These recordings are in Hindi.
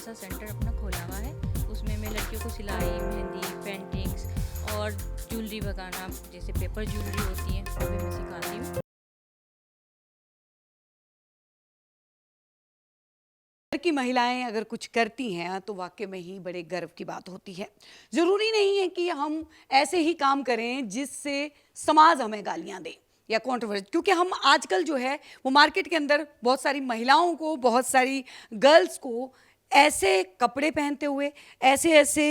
सा सेंटर अपना खोला हुआ है। उसमें मैं लड़कियों को सिलाई, मेहंदी, पेंटिंग्स और ज्वेलरी बनाना, जैसे पेपर ज्वेलरी होती है वो भी मैं सिखाती हूँ। घर की महिलाएं अगर कुछ करती हैं तो वाकई में ही बड़े गर्व की बात होती है। ज़रूरी नहीं है कि हम ऐसे ही काम करें जिससे समाज हमें गालियां दे या कंट्रोवर्सी, क्योंकि हम आजकल जो है वो मार्केट के अंदर बहुत सारी महिलाओं को, बहुत सारी गर्ल्स को ऐसे कपड़े पहनते हुए, ऐसे ऐसे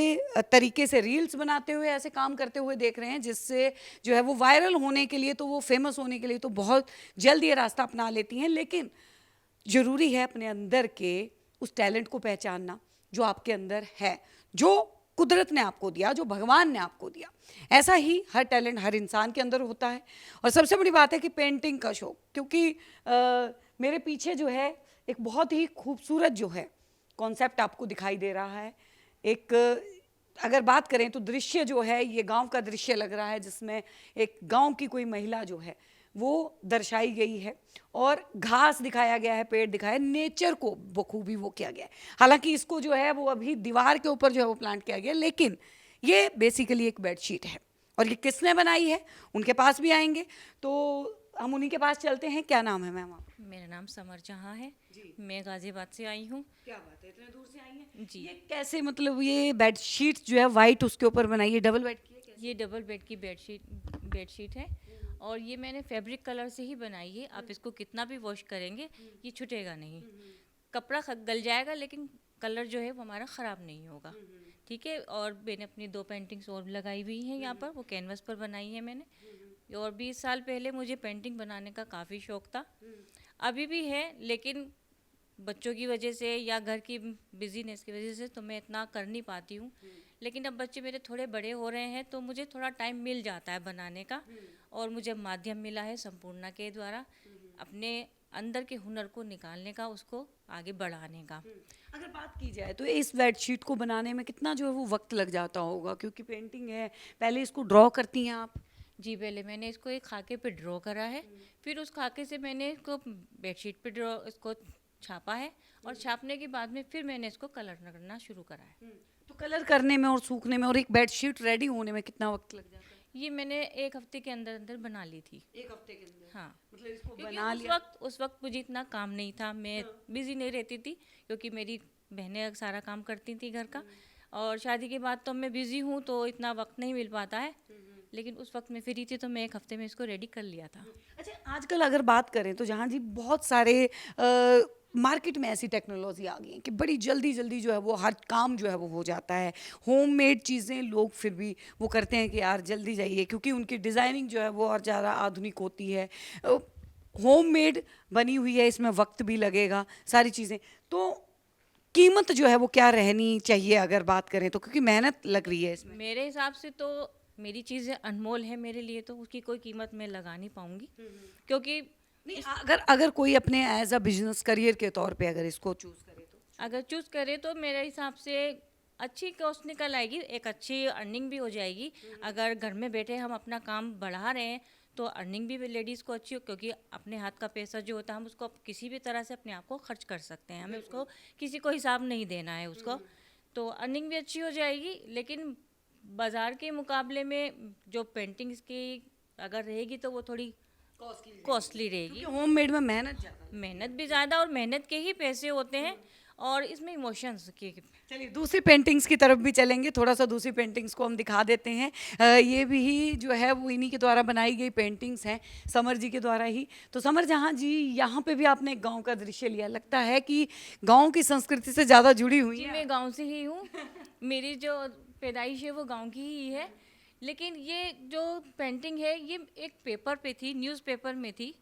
तरीके से रील्स बनाते हुए, ऐसे काम करते हुए देख रहे हैं जिससे जो है वो वायरल होने के लिए, तो वो फेमस होने के लिए तो बहुत जल्द ये रास्ता अपना लेती हैं। लेकिन ज़रूरी है अपने अंदर के उस टैलेंट को पहचानना जो आपके अंदर है, जो कुदरत ने आपको दिया, जो भगवान ने आपको दिया। ऐसा ही हर टैलेंट हर इंसान के अंदर होता है। और सबसे बड़ी बात है कि पेंटिंग का शौक, क्योंकि मेरे पीछे जो है एक बहुत ही खूबसूरत जो है कॉन्सेप्ट आपको दिखाई दे रहा है। एक अगर बात करें तो दृश्य जो है ये गांव का दृश्य लग रहा है, जिसमें एक गांव की कोई महिला जो है वो दर्शाई गई है और घास दिखाया गया है, पेड़ दिखाया, नेचर को बखूबी वो किया गया है। हालांकि इसको जो है वो अभी दीवार के ऊपर जो है वो प्लांट किया गया, लेकिन ये बेसिकली एक बेडशीट है। और ये किसने बनाई है उनके पास भी आएंगे, तो हम उन्हीं के पास चलते हैं। क्या नाम है मैम आपका? मेरा नाम समर जहाँ है जी। मैं गाज़ियाबाद से आई हूँ। क्या बात है, इतने दूर से आई हैं? जी। ये कैसे, मतलब ये बेडशीट जो है वाइट उसके ऊपर बनाई है, डबल बेड की है कैसे? ये डबल बेड की बेडशीट है और ये मैंने फैब्रिक कलर से ही बनाई है। आप इसको कितना भी वॉश करेंगे ये छूटेगा नहीं। कपड़ा गल जाएगा लेकिन कलर जो है वो हमारा ख़राब नहीं होगा। ठीक है। और मैंने अपनी 2 पेंटिंग्स और लगाई हुई हैं यहाँ पर, वो कैनवस पर बनाई है मैंने। और 20 साल पहले मुझे पेंटिंग बनाने का काफ़ी शौक था, अभी भी है, लेकिन बच्चों की वजह से या घर की बिजीनेस की वजह से तो मैं इतना कर नहीं पाती हूँ। लेकिन अब बच्चे मेरे थोड़े बड़े हो रहे हैं तो मुझे थोड़ा टाइम मिल जाता है बनाने का। और मुझे माध्यम मिला है संपूर्णा के द्वारा अपने अंदर के हुनर को निकालने का, उसको आगे बढ़ाने का। अगर बात की जाए तो इस बेडशीट को बनाने में कितना जो है वो वक्त लग जाता होगा, क्योंकि पेंटिंग है, पहले इसको ड्रॉ करती हैं आप? जी, पहले मैंने इसको एक खाके पे ड्रॉ करा है, फिर उस खाके से मैंने इसको बेडशीट पे ड्रॉ इसको छापा है और छापने के बाद में फिर मैंने इसको कलर करना शुरू करा है। तो कलर करने में और सूखने में और एक बेडशीट रेडी होने में कितना वक्त लग जाता है? ये मैंने 1 हफ्ते के अंदर अंदर बना ली थी। 1 हफ्ते के अंदर? हाँ, मतलब इसको क्योंकि बना उस लिया। वक्त मुझे इतना काम नहीं था, मैं बिजी नहीं रहती थी, क्योंकि मेरी बहनें सारा काम करती थी घर का। और शादी के बाद तो मैं बिजी हूँ तो इतना वक्त नहीं मिल पाता है, लेकिन उस वक्त मैं फ्री थी तो मैं 1 हफ्ते में इसको रेडी कर लिया था। अच्छा, आजकल अगर बात करें तो जहाँ जी बहुत सारे मार्केट में ऐसी टेक्नोलॉजी आ गई है कि बड़ी जल्दी जल्दी जो है वो हर काम जो है वो हो जाता है। होममेड चीज़ें लोग फिर भी वो करते हैं कि यार जल्दी जाइए, क्योंकि उनकी डिज़ाइनिंग जो है वो और ज़्यादा आधुनिक होती है। होममेड बनी हुई है, इसमें वक्त भी लगेगा, सारी चीज़ें। तो कीमत जो है वो क्या रहनी चाहिए अगर बात करें तो, क्योंकि मेहनत लग रही है इसमें। मेरे हिसाब से तो मेरी चीज़ें अनमोल है मेरे लिए, तो उसकी कोई कीमत मैं लगा नहीं पाऊंगी, क्योंकि नहीं, अगर अगर कोई अपने एज अ बिजनेस करियर के तौर पे अगर इसको चूज करे तो अगर चूज़ करें तो मेरे हिसाब से अच्छी कॉस्ट निकल आएगी, एक अच्छी अर्निंग भी हो जाएगी। अगर घर में बैठे हम अपना काम बढ़ा रहे हैं तो अर्निंग भी लेडीज़ को अच्छी हो, क्योंकि अपने हाथ का पैसा जो होता है हम उसको किसी भी तरह से अपने आप को खर्च कर सकते हैं, हमें उसको किसी को हिसाब नहीं देना है उसको। तो अर्निंग भी अच्छी हो जाएगी, लेकिन बाज़ार के मुकाबले में जो पेंटिंग्स की अगर रहेगी तो वो थोड़ी कॉस्टली रहेगी। क्योंकि होममेड में मेहनत ज़्यादा है। मेहनत भी ज़्यादा और मेहनत के ही पैसे होते हैं, और इसमें इमोशंस की। चलिए दूसरी पेंटिंग्स की तरफ भी चलेंगे, थोड़ा सा दूसरी पेंटिंग्स को हम दिखा देते हैं। ये भी जो है वो इन्हीं के द्वारा बनाई गई पेंटिंग्स हैं, समर जी के द्वारा ही। तो समर जहाँ जी, यहाँ पे भी आपने एक गांव का दृश्य लिया, लगता है कि गांव की संस्कृति से ज़्यादा जुड़ी हुई जी, है। मैं गांव से ही हूँ, मेरी जो पैदाइश है वो गांव की ही है। लेकिन ये जो पेंटिंग है ये एक पेपर पे थी, न्यूज़पेपर में थी।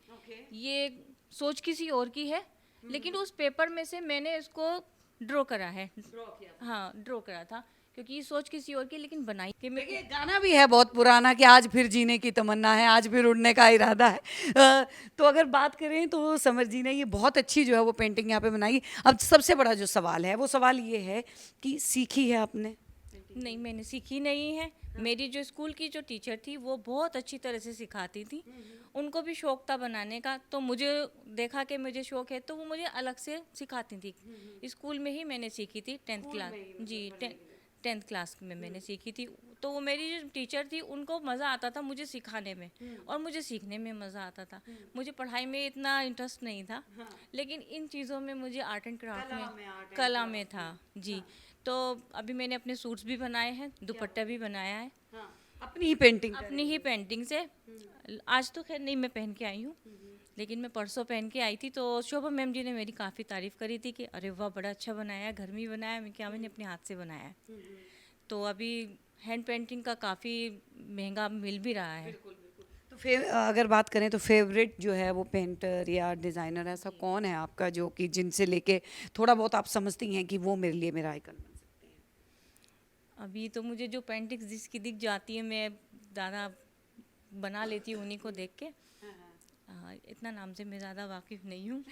ये सोच किसी और की है, लेकिन उस पेपर में से मैंने इसको ड्रॉ करा है। हाँ, ड्रॉ करा था, क्योंकि ये सोच किसी और की, लेकिन बनाई कि मैं। देखिए गाना भी है बहुत पुराना कि आज फिर जीने की तमन्ना है, आज फिर उड़ने का इरादा है। तो अगर बात करें तो समर जी ने ये बहुत अच्छी जो है वो पेंटिंग यहाँ पे बनाई। अब सबसे बड़ा जो सवाल है वो सवाल ये है कि सीखी है आपने? नहीं, मैंने सीखी नहीं है। मेरी जो स्कूल की जो टीचर थी वो बहुत अच्छी तरह से सिखाती थी। उनको भी शौक था बनाने का, तो मुझे देखा कि मुझे शौक है तो वो मुझे अलग से सिखाती थी। स्कूल में ही मैंने सीखी थी 10th क्लास। जी, 10th क्लास में मैंने सीखी थी। तो वो मेरी जो टीचर थी उनको मज़ा आता था मुझे सिखाने में, और मुझे सीखने में मज़ा आता था। मुझे पढ़ाई में इतना इंटरेस्ट नहीं था, लेकिन इन चीज़ों में मुझे आर्ट एंड क्राफ्ट में, कला में था। जी, तो अभी मैंने अपने सूट्स भी बनाए हैं, दुपट्टा भी बनाया है अपनी ही पेंटिंग अपनी ही पेंटिंग से। आज तो खैर नहीं मैं पहन के आई हूँ, लेकिन मैं परसों पहन के आई थी, तो शोभा मैम जी ने मेरी काफ़ी तारीफ़ करी थी कि अरे वाह बड़ा अच्छा बनाया है, घर में ही बनाया है। मैं क्या, मैंने अपने हाथ से बनाया है। तो अभी हैंड पेंटिंग का काफ़ी महंगा मिल भी रहा है। तो फिर अगर बात करें तो फेवरेट जो है वो पेंटर या डिज़ाइनर ऐसा कौन है आपका जो कि जिनसे लेके थोड़ा बहुत आप समझती हैं कि वो मेरे लिए मेरा आइकन बन सकते हैं? अभी तो मुझे जो पेंटिंग्स जिसकी दिख जाती है मैं ज़्यादा बना लेती हूँ उन्हीं को देख के। इतना नाम से मैं ज़्यादा वाकिफ़ नहीं हूँ।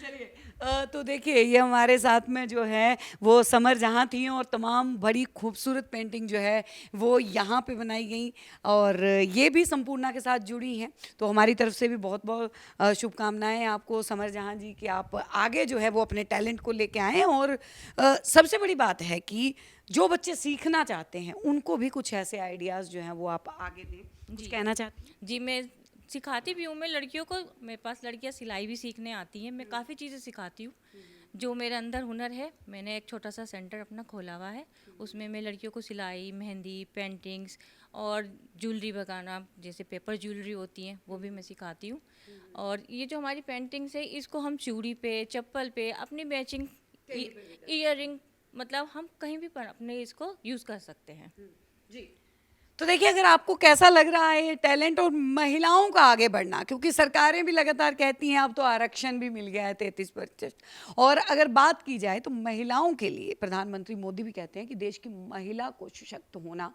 चलिए तो देखिए ये हमारे साथ में जो है वो समर जहाँ थी और तमाम बड़ी खूबसूरत पेंटिंग जो है वो यहाँ पे बनाई गई, और ये भी संपूर्णा के साथ जुड़ी हैं। तो हमारी तरफ से भी बहुत बहुत शुभकामनाएं आपको समर जहाँ जी कि आप आगे जो है वो अपने टैलेंट को लेके आएँ। और सबसे बड़ी बात है कि जो बच्चे सीखना चाहते हैं उनको भी कुछ ऐसे आइडियाज़ जो हैं वो आप आगे दें। कुछ कहना चाहती हैं? जी, मैं सिखाती भी हूँ। मैं लड़कियों को, मेरे पास लड़कियाँ सिलाई भी सीखने आती हैं। मैं काफ़ी चीज़ें सिखाती हूँ। जो मेरे अंदर हुनर है, मैंने एक छोटा सा सेंटर अपना खोला हुआ है। उसमें मैं लड़कियों को सिलाई, मेहंदी, पेंटिंग्स और ज्वेलरी बनाना, जैसे पेपर ज्वेलरी होती हैं वो भी मैं सिखाती हूँ। और ये जो हमारी पेंटिंग्स है इसको हम चूड़ी पे, चप्पल पे, अपनी मैचिंग ईयरिंग, मतलब हम कहीं भी पर अपने इसको यूज़ कर सकते हैं। जी, तो देखिए अगर आपको कैसा लग रहा है ये टैलेंट और महिलाओं का आगे बढ़ना, क्योंकि सरकारें भी लगातार कहती हैं अब तो आरक्षण भी मिल गया है 33%, और अगर बात की जाए तो महिलाओं के लिए प्रधानमंत्री मोदी भी कहते हैं कि देश की महिला को सशक्त होना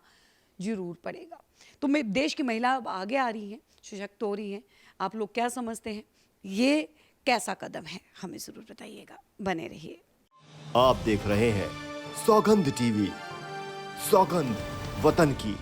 जरूर पड़ेगा। तो मैं देश की महिला अब आगे आ रही हैं, सशक्त हो रही हैं, आप लोग क्या समझते हैं? ये कैसा कदम है हमें ज़रूर बताइएगा, बने रहिए। आप देख रहे हैं सौगंध टीवी, सौगंध वतन की।